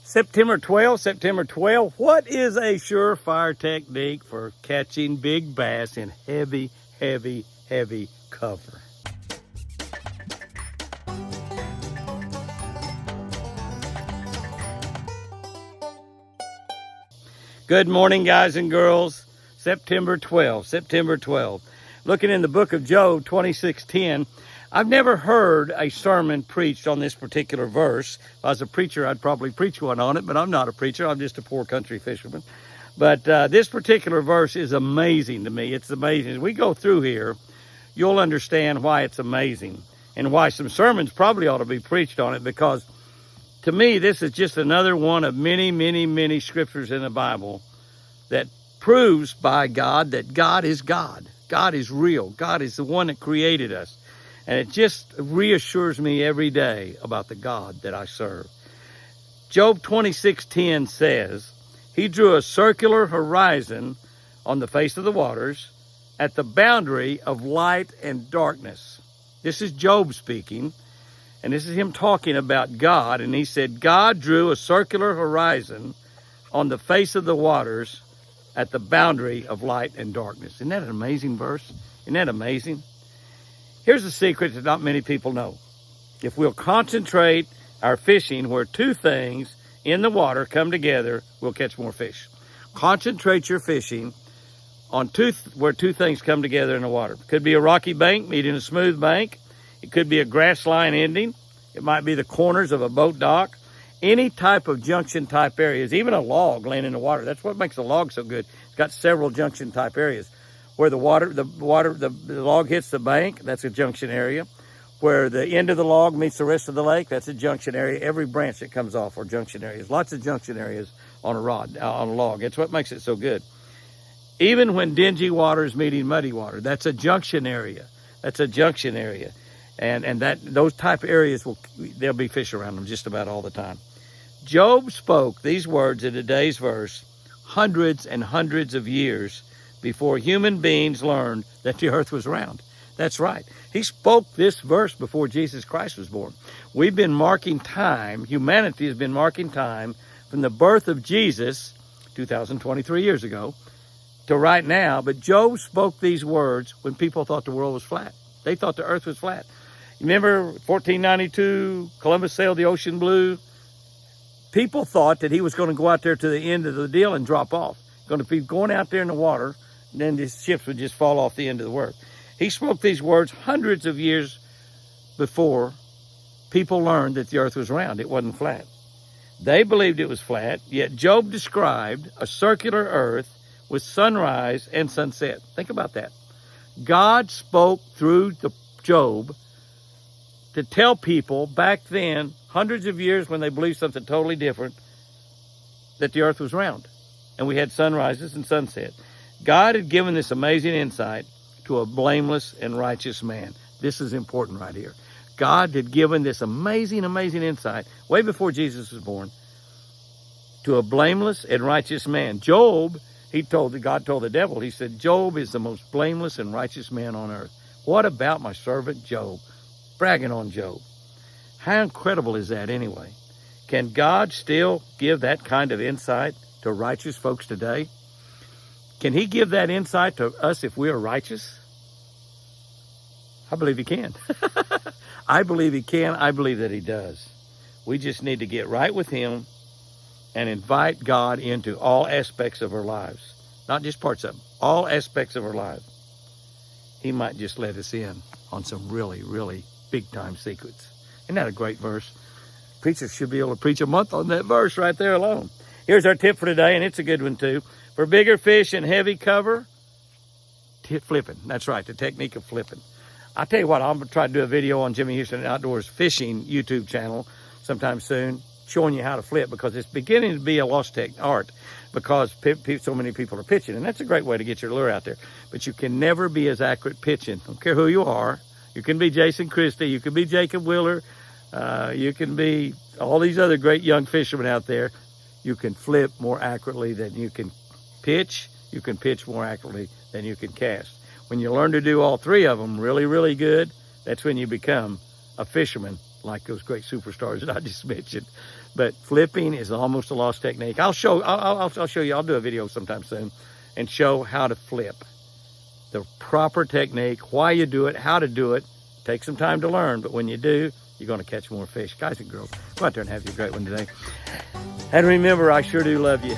September 12th. What is a surefire technique for catching big bass in heavy cover? Good morning, guys and girls. September 12th. Looking in the book of Job 26:10, I've never heard a sermon preached on this particular verse. If I was a preacher, I'd probably preach one on it, but I'm not a preacher. I'm just a poor country fisherman. But this particular verse is amazing to me. It's amazing. As we go through here, you'll understand why it's amazing and why some sermons probably ought to be preached on it, because to me, this is just another one of many scriptures in the Bible that proves by God that God is God. God is real. God is the one that created us. And it just reassures me every day about the God that I serve. Job 26:10 says, He drew a circular horizon on the face of the waters at the boundary of light and darkness. This is Job speaking, and this is him talking about God. And he said, God drew a circular horizon on the face of the waters at the boundary of light and darkness. Isn't that an amazing verse? Isn't that amazing? Here's a secret that not many people know. If we'll concentrate our fishing where two things in the water come together, we'll catch more fish. Concentrate your fishing on where two things come together in the water. It could be a rocky bank meeting a smooth bank. It could be a grass line ending. It might be the corners of a boat dock. Any type of junction type areas, even a log laying in the water. That's what makes a log so good. It's got several junction type areas. Where the log hits the bank, that's a junction area. Where the end of the log meets the rest of the lake, that's a junction area. Every branch that comes off are junction areas. Lots of junction areas on a log. It's what makes it so good. Even when dingy water is meeting muddy water, that's a junction area. And those type of areas, there'll be fish around them just about all the time. Job spoke these words in today's verse hundreds and hundreds of years before human beings learned that the earth was round. That's right. He spoke this verse before Jesus Christ was born. We've been marking time, humanity has been marking time from the birth of Jesus 2023 years ago to right now. But Job spoke these words when people thought the world was flat. They thought the earth was flat. Remember 1492, Columbus sailed the ocean blue. People thought that he was going to go out there to the end of the deal and drop off. Going to be going out there in the water, and then the ships would just fall off the end of the work. He spoke these words hundreds of years before people learned that the earth was round. It wasn't flat. They believed it was flat, yet Job described a circular earth with sunrise and sunset. Think about that. God spoke through Job to tell people back then, hundreds of years when they believed something totally different, that the earth was round. And we had sunrises and sunset. God had given this amazing insight to a blameless and righteous man. This is important right here. God had given this amazing insight way before Jesus was born to a blameless and righteous man. Job, God told the devil, he said, Job is the most blameless and righteous man on earth. What about my servant Job? Bragging on Job. How incredible is that anyway? Can God still give that kind of insight to righteous folks today? Can he give that insight to us if we are righteous? I believe he can. I believe he can. I believe that he does. We just need to get right with him and invite God into all aspects of our lives. Not just parts of them. All aspects of our lives. He might just let us in on some really big-time secrets. Isn't that a great verse? Preachers should be able to preach a month on that verse right there alone. Here's our tip for today, and it's a good one too. For bigger fish in heavy cover, flipping. That's right, the technique of flipping. I'll tell you what, I'm going to try to do a video on Jimmy Houston Outdoors Fishing YouTube channel sometime soon, showing you how to flip, because it's beginning to be a lost art because so many people are pitching. And that's a great way to get your lure out there. But you can never be as accurate pitching. I don't care who you are. You can be Jason Christie. You can be Jacob Wheeler. You can be all these other great young fishermen out there. You can flip more accurately than you can pitch. You can pitch more accurately than you can cast. When you learn to do all three of them really good, that's when you become a fisherman like those great superstars that I just mentioned. But flipping is almost a lost technique. I'll show you. I'll do a video sometime soon and show how to flip. The proper technique, why you do it, how to do it. Take some time to learn, but when you do, you're going to catch more fish. Guys and girls, go out there and have you a great one today. And remember, I sure do love you.